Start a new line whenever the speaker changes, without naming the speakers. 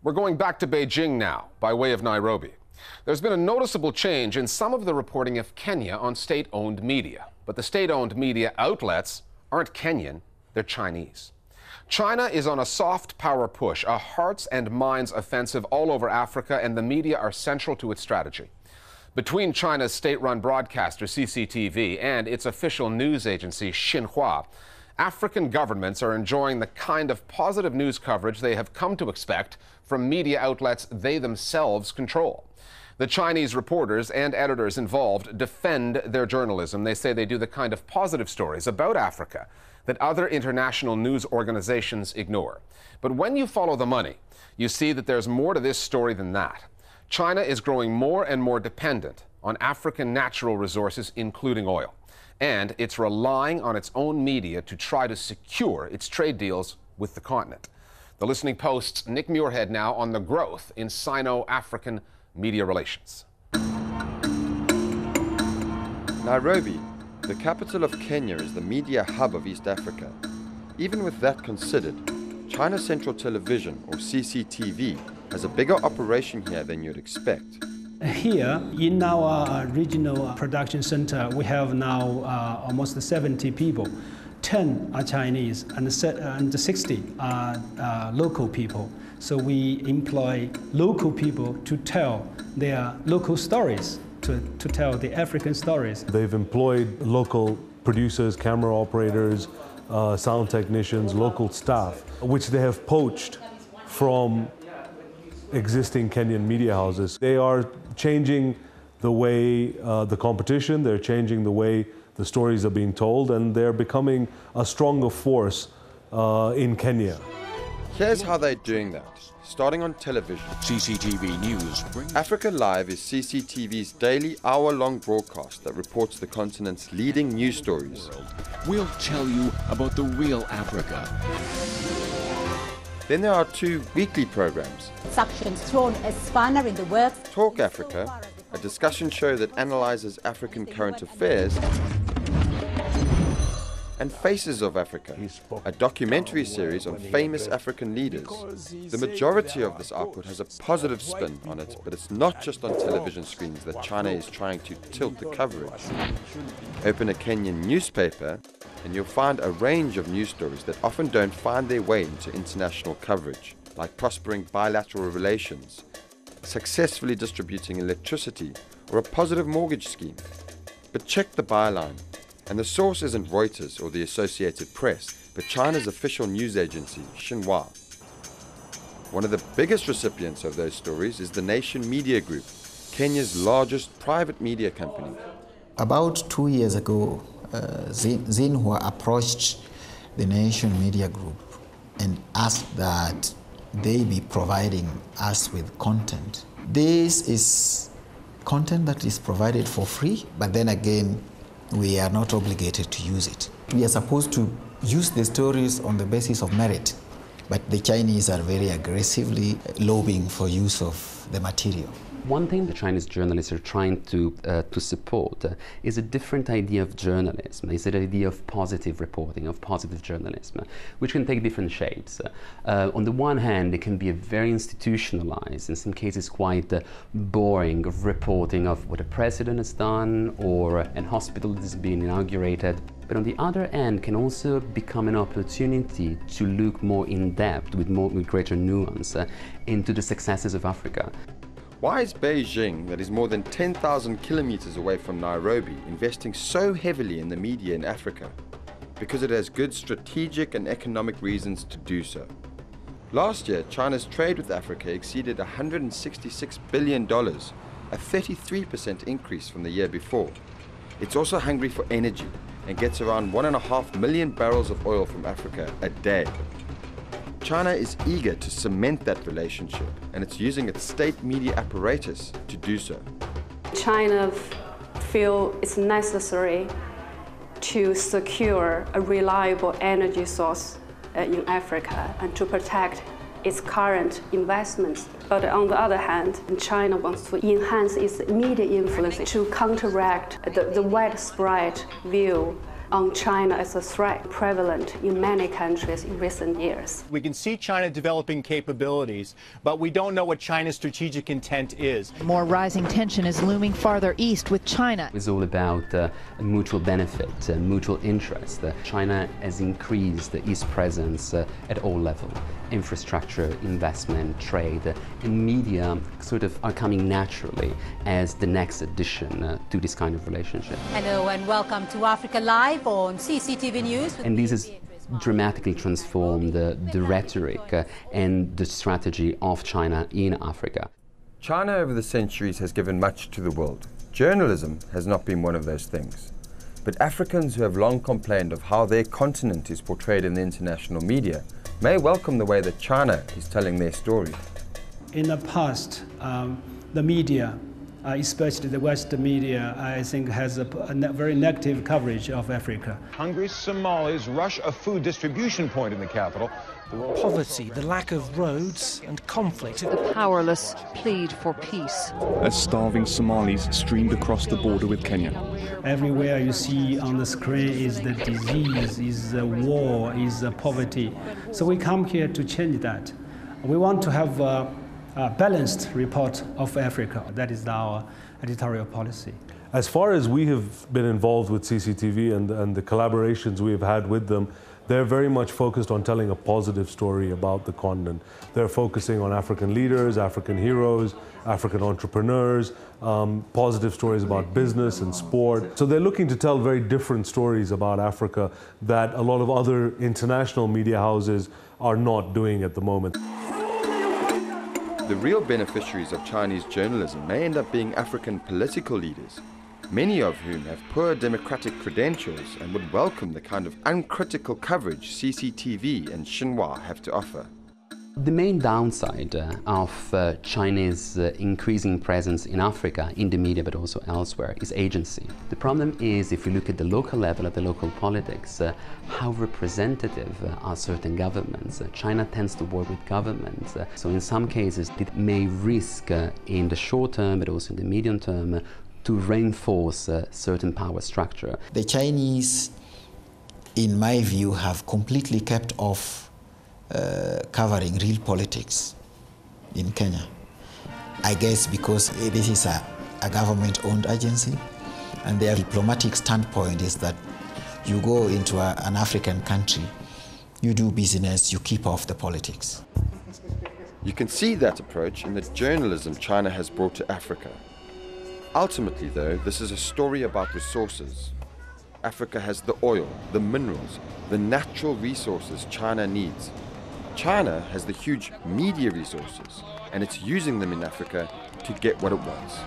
We're going back to Beijing now, by way of Nairobi. There's been a noticeable change in some of the reporting of Kenya on state-owned media. But the state-owned media outlets aren't Kenyan, they're Chinese. China is on a soft power push, a hearts and minds offensive all over Africa, and the media are central to its strategy. Between China's state-run broadcaster CCTV and its official news agency XINHUA, African governments are enjoying the kind of positive news coverage they have come to expect from media outlets they themselves control. The Chinese reporters and editors involved defend their journalism. They say they do the kind of positive stories about Africa that other international news organizations ignore. But when you follow the money, you see that there's more to this story than that. China is growing more and more dependent on African natural resources, including oil. And it's relying on its own media to try to secure its trade deals with the continent. The Listening Post's Nick Muirhead now on the growth in Sino-African media relations.
Nairobi, the capital of Kenya, is the media hub of East Africa. Even with that considered, China Central Television, or CCTV, has a bigger operation here than you'd expect.
Here in our regional production center, we have now almost 70 people. 10 are Chinese and 60 are local people. So we employ local people to tell their local stories, to tell the African stories.
They've employed local producers, camera operators, sound technicians, local staff, which they have poached from existing Kenyan media houses. They are changing the way the competition, they're changing the way the stories are being told, and they're becoming a stronger force in Kenya.
Here's how they're doing that. Starting on television.
CCTV News.
Africa Live is CCTV's daily hour-long broadcast that reports the continent's leading news stories.
We'll tell you about the real Africa.
Then there are 2 weekly programs.
Suction's thrown a spanner in the works.
Talk Africa, a discussion show that analyzes African current affairs, and Faces of Africa, a documentary series on famous African leaders. The majority of this output has a positive spin on it, but it's not just on television screens that China is trying to tilt the coverage. Open a Kenyan newspaper and you'll find a range of news stories that often don't find their way into international coverage, like prospering bilateral relations, successfully distributing electricity, or a positive mortgage scheme. But check the byline. And the source isn't Reuters or the Associated Press, but China's official news agency, XINHUA. One of the biggest recipients of those stories is the Nation Media Group, Kenya's largest private media company.
About 2 years ago, XINHUA approached the Nation Media Group and asked that they be providing us with content. This is content that is provided for free, but then again, we are not obligated to use it. We are supposed to use the stories on the basis of merit, but the Chinese are very aggressively lobbying for use of the material.
One thing the Chinese journalists are trying to support is a different idea of journalism. It's an idea of positive reporting, of positive journalism, which can take different shapes. On the one hand, it can be a very institutionalized, in some cases quite boring, of reporting of what a president has done or an hospital that has been inaugurated. But on the other end, can also become an opportunity to look more in depth, with greater nuance, into the successes of Africa.
Why is Beijing, that is more than 10,000 kilometers away from Nairobi, investing so heavily in the media in Africa? Because it has good strategic and economic reasons to do so. Last year, China's trade with Africa exceeded $166 billion, a 33% increase from the year before. It's also hungry for energy and gets around 1.5 million barrels of oil from Africa a day. China is eager to cement that relationship, and it's using its state media apparatus to do so.
China feels it's necessary to secure a reliable energy source in Africa and to protect its current investments. But on the other hand, China wants to enhance its media influence to counteract the widespread view on China as a threat prevalent in many countries in recent years.
We can see China developing capabilities, but we don't know what China's strategic intent is.
More rising tension is looming farther east with China.
It's all about mutual benefit, mutual interest. China has increased its presence at all levels. Infrastructure, investment, trade, and media sort of are coming naturally as the next addition to this kind of relationship.
Hello and welcome to Africa Live on CCTV News.
And this has dramatically transformed the rhetoric and the strategy of China in Africa.
China over the centuries has given much to the world. Journalism has not been one of those things. But Africans who have long complained of how their continent is portrayed in the international media may welcome the way that China is telling their story.
In the past, the media, especially the Western media, I think has a very negative coverage of Africa.
Hungry Somalis rush a food distribution point in the capital.
Poverty, the lack of roads and conflict.
The powerless plead for peace.
As starving Somalis streamed across the border with Kenya.
Everywhere you see on the screen is the disease, is the war, is the poverty. So we come here to change that. We want to have a balanced report of Africa. That is our editorial policy.
As far as we have been involved with CCTV and the collaborations we have had with them, they're very much focused on telling a positive story about the continent. They're focusing on African leaders, African heroes, African entrepreneurs, positive stories about business and sport. So they're looking to tell very different stories about Africa that a lot of other international media houses are not doing at the moment.
The real beneficiaries of Chinese journalism may end up being African political leaders, many of whom have poor democratic credentials and would welcome the kind of uncritical coverage CCTV and XINHUA have to offer.
The main downside of China's increasing presence in Africa, in the media but also elsewhere, is agency. The problem is, if you look at the local level, at the local politics, how representative are certain governments. China tends to work with governments, so in some cases it may risk in the short term but also in the medium term to reinforce a certain power structure.
The Chinese, in my view, have completely kept off covering real politics in Kenya. I guess because this is a government-owned agency, and their diplomatic standpoint is that you go into an African country, you do business, you keep off the politics.
You can see that approach in the journalism China has brought to Africa. Ultimately, though, this is a story about resources. Africa has the oil, the minerals, the natural resources China needs. China has the huge media resources, and it's using them in Africa to get what it wants.